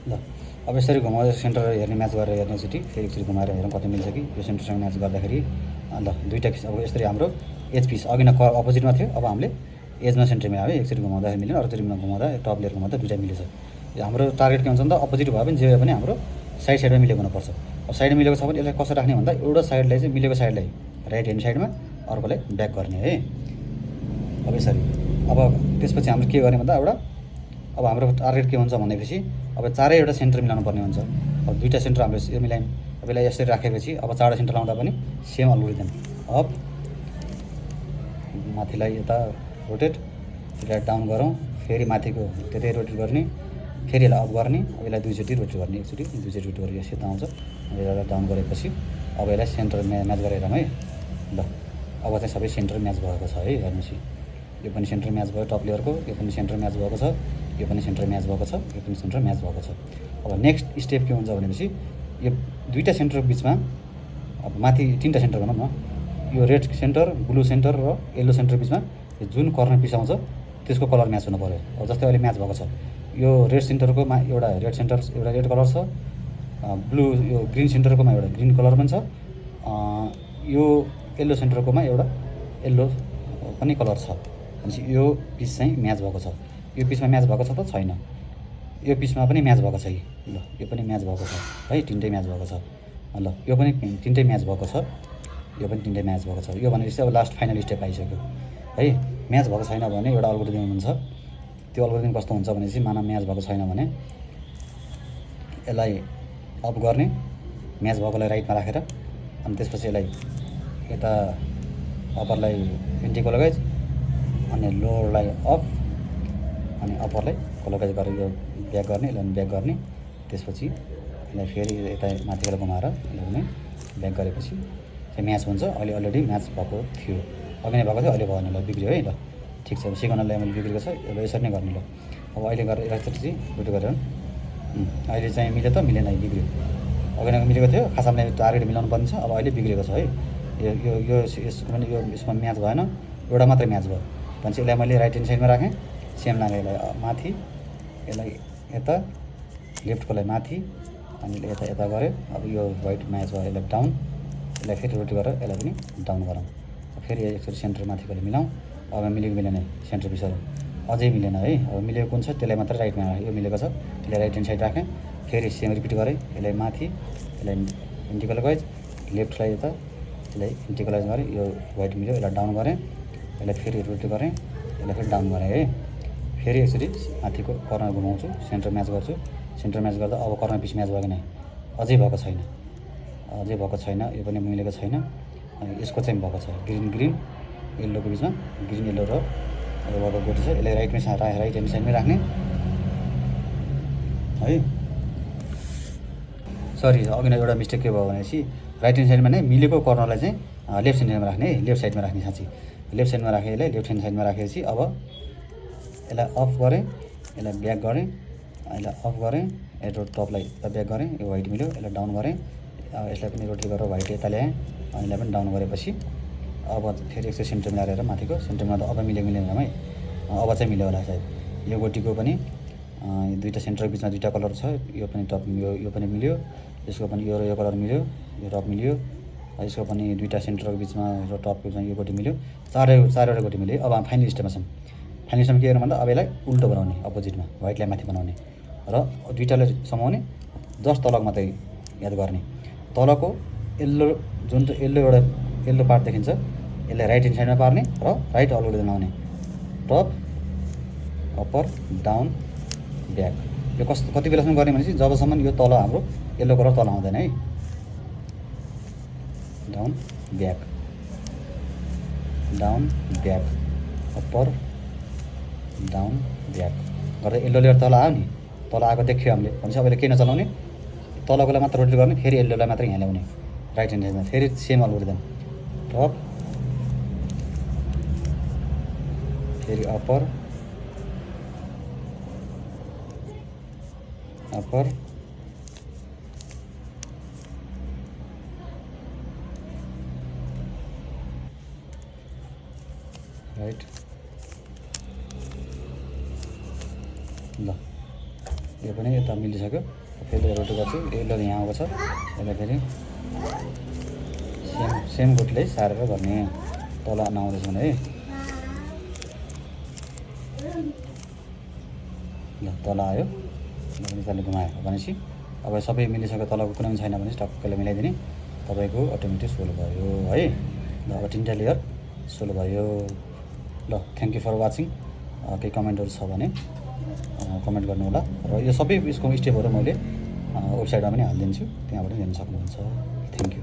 ल अब यसरी घुमाएर सेन्टर हेर्ने म्याच गरेर हेर्ने एकचोटि फेरि एकचोटि घुमाएर हेरौँ कति मिल्छ कि यो सेन्टरसँग म्याच गर्दाखेरि। ल दुईवटा अब यसरी हाम्रो एज पिस अघि न अपोजिटमा थियो, अब हामीले एजमा सेन्टर मिलायो है। एकचोटि घुमाउँदाखेरि मिल्यो, अर्कोचोटि घुमाउँदा टप लेयर घुमाउँदा दुईवटा मिलेछ। हाम्रो टार्गेट के हुन्छ नि त, अपोजिट भयो भने जे भयो भने हाम्रो साइडमा मिलेको हुनुपर्छ। अब साइडमा मिलेको छ भने यसलाई कसरी राख्ने भन्दा एउटा साइडलाई चाहिँ मिलेको साइडलाई राइट ह्यान्ड साइडमा, अर्कोलाई ब्याक गर्ने है। अब यसरी अब त्यसपछि हाम्रो के गर्ने भन्दा एउटा अब हाम्रो टार्गेट के हुन्छ भनेपछि अब चारैवटा सेन्टर मिलाउनु पर्ने हुन्छ। अब दुईवटा सेन्टर हाम्रो यो मिलायौँ। अब यसलाई यसरी राखेपछि अब चारवटा सेन्टर लाउँदा पनि सेम अल्गोरिदम अप, माथिलाई यता रोटेट, यसलाई डाउन गरौँ, फेरि माथिको त्यतै रोटेट गर्ने, फेरि यसलाई अप गर्ने, अब यसलाई दुईचोटि रोटेट गर्ने, एकचोटि दुईचोटि रोटेट गरेर यस्तो आउँछ। यसलाई डाउन गरेपछि अब यसलाई सेन्टर म्याच गरेर हेरौँ है। ल अब चाहिँ सबै सेन्टर म्याच भएको छ है। हेर्नुहोस् यो पनि सेन्टर म्याच भयो टप लेयरको, यो पनि सेन्टर म्याच भएको छ, यो पनि सेन्टर म्याच भएको छ, यो पनि सेन्टर म्याच भएको छ। अब नेक्स्ट स्टेप के हुन्छ भनेपछि यो दुईवटा सेन्टरको बिचमा अब माथि तिनवटा सेन्टर भनौँ न, यो रेड सेन्टर, ब्लू सेन्टर र येल्लो सेन्टर बिचमा जुन कर्नर पिस आउँछ त्यसको कलर म्याच हुनु पऱ्यो। अब जस्तै अहिले म्याच भएको छ, यो रेड सेन्टरकोमा एउटा रेड सेन्टर एउटा रेड कलर छ, ब्लू यो ग्रिन सेन्टरकोमा एउटा ग्रिन कलर पनि छ, यो येल्लो सेन्टरकोमा एउटा येल्लो पनि कलर छ। भनेपछि यो पिस चाहिँ म्याच भएको छ। यो पिसमा म्याच भएको छ त छैन, यो पिसमा पनि म्याच भएको छ। ल यो पनि म्याच भएको छ है, तिनटै म्याच भएको छ। ल यो पनि तिनटै म्याच भएको छ, यो पनि तिनटै म्याच भएको छ। यो भनेपछि अब लास्ट फाइनल स्टेप आइसक्यो है। म्याच भएको छैन भने एउटा अल्गोरिदम हुन्छ। त्यो अल्गोरिदम कस्तो हुन्छ भनेपछि मानव म्याच भएको छैन भने यसलाई अप गर्ने, म्याच भएकोलाई राइटमा राखेर, अनि त्यसपछि यसलाई यता अप्परलाई एन्टिक्लकवाइज, अनि लोवरलाई अप, अनि अप्परलाई क्लकवाइज गरेर यो ब्याक गर्ने, यसलाई ब्याक गर्ने। त्यसपछि यसलाई फेरि यता माथिबाट घुमाएर यसलाई पनि ब्याक गरेपछि चाहिँ म्याच हुन्छ। अहिले अलरेडी म्याच भएको थियो, अघि नै भएको थियो, अहिले भएन। ल बिग्रियो है। ल ठिक छ, अब सेकेन्डलाई मैले बिग्रेको छ, अब यसरी नै गर्ने। ल अब अहिले गरेर एकचोटि चाहिँ रोटेट गरेर अहिले चाहिँ मिल्यो त मिलेन, बिग्रियो। अघि नै मिलेको थियो, खास हामीले टार्गेट मिलाउनु पर्ने छ। अब अहिले बिग्रेको छ है। यो यसको पनि यसमा म्याच भएन, एउटा मात्रै म्याच भयो भनेपछि यसलाई मैले राइट ह्यान्ड साइडमा राखेँ, सेम लाग्यो। यसलाई माथि, यसलाई यता लेफ्टकोलाई माथि, अनि यता यता गऱ्यो। अब यो वाइट म्याच भयो, यसलाई डाउन, यसलाई फेरि रोटेट गरेर यसलाई पनि डाउन गरौँ। फेरि एकचोटि सेन्टर माथिकोले मिलाउँ। अब मिलेको मिलेन सेन्टर पिसहरू, अझै मिलेन है। अब मिलेको कुन छ त्यसलाई मात्रै राइटमा राखेँ, यो मिलेको छ त्यसलाई राइट ह्यान्ड साइड राखेँ। फेरि सेम रिपिट गरेँ, यसलाई माथि, यसलाई एन्टिक्लकवाइज, लेफ्टलाई यता, यसलाई एन्टिक्लकवाइज गरेँ। यो वाइट मिल्यो, यसलाई डाउन गरेँ, यसलाई फेरि रोटेट गरेँ, यसलाई फेरि डाउन गरेँ है। फेरि एकचोटि माथिको कर्नर घुमाउँछु, सेन्टर म्याच गर्छु। सेन्टर म्याच गर्दा अब कर्नर पिस म्याच भयो कि नै, अझै भएको छैन, अझै भएको छैन। यो पनि मिलेको छैन। यसको चाहिँ भएको छ, ग्रिन ग्रिन येल्लोको बिचमा ग्रिन येल्लो र यो भएको गोटी छ। यसलाई राइट ह्यान्ड साइडमै राख्ने है। सरी, अघि नै एउटा मिस्टेक के भयो भनेपछि राइट ह्यान्ड साइडमा नै मिलेको कर्नरलाई चाहिँ लेफ्ट साइडमा राख्ने है। लेफ्ट साइडमा राख्ने साँच्ची, लेफ्ट साइडमा राखेँ। यसलाई लेफ्ट ह्यान्ड साइडमा राखेपछि अब यसलाई अफ गरेँ, यसलाई ब्याक गरेँ, यसलाई अफ गरेँ, यो टपलाई ब्याक गरेँ, यो वाइट मिल्यो, यसलाई डाउन गरेँ। यसलाई पनि रोटेट गरेर वाइट यता ल्याएँ, अनि यसलाई पनि डाउन गरेपछि अब फेरि एकचोटि सेन्टर मिलाएर माथिको सेन्टरमा त अब मिलेको मिलेन है। अब चाहिँ मिल्यो होला सायद। यो गोटीको पनि दुईवटा सेन्टरको बिचमा दुईवटा कलर छ, यो पनि टप यो पनि मिल्यो, यसको पनि यो कलर मिल्यो, यो टप मिल्यो। यसको पनि दुईवटा सेन्टरको बिचमा र टपको बिचमा यो गोटी मिल्यो, चारवटा गोटी मिल्यो। अब फाइनल स्टेपमा छौँ। फाइनल स्टेपमा के गर्नु भन्दा अब यसलाई उल्टो बनाउने, अपोजिटमा वाइटलाई माथि बनाउने र दुईवटालाई समाउने, जस्ट तलको मात्रै याद गर्ने। तलको येल्लो जुन चाहिँ एउटा येल्लो पार्ट देखिन्छ, यसलाई राइट ह्यान्ड साइडमा पार्ने र राइट अल्गोरिदम लाउने, टप अप्पर डाउन ब्याक। यो कति बेलासम्म गर्ने भनेपछि जबसम्म यो तल हाम्रो येल्लो कलर तल आउँदैन है। Down back, down back, upper down back गर्दा येल्लो लेयर तल आयो नि, तल आएको देख्यो हामीले भनेपछि अब केही नचलाउने, तलकोलाई मात्र रोटेट गर्ने, फेरि येल्लोलाई मात्र यहाँ ल्याउने राइट ह्यान्ड साइडमा। फेरि सेम अल्गोरिदम, टप, फेरि अप्पर अप्पर, राइट। ल यो पनि यता मिलिसक्यो। फेरि रोटेट गर्छु, यल्लो यहाँ आएको छ, यसलाई फेरि सेम गोटीलाई सारेर गर्ने। तल नआउँदैछ भने है, ल तल आयो, निकाल्ने घुमायो भनेपछि अब सबै मिलिसक्यो। तलको कुनै पनि छैन भने टक्कले मिलाइदिने, तपाईँको अटोमेटिक सोल्भ भयो है। ल अब 3टा लेयर सोल्भ भयो। ल थ्याङ्क यू फर वाचिङ। केही कमेन्टहरू छ भने कमेन्ट गर्नु होला, र यो सबै यसको स्टेपहरू मैले वेबसाइटमा पनि हालिदिन्छु, त्यहाँबाट हेर्न सक्नुहुन्छ। Thank you.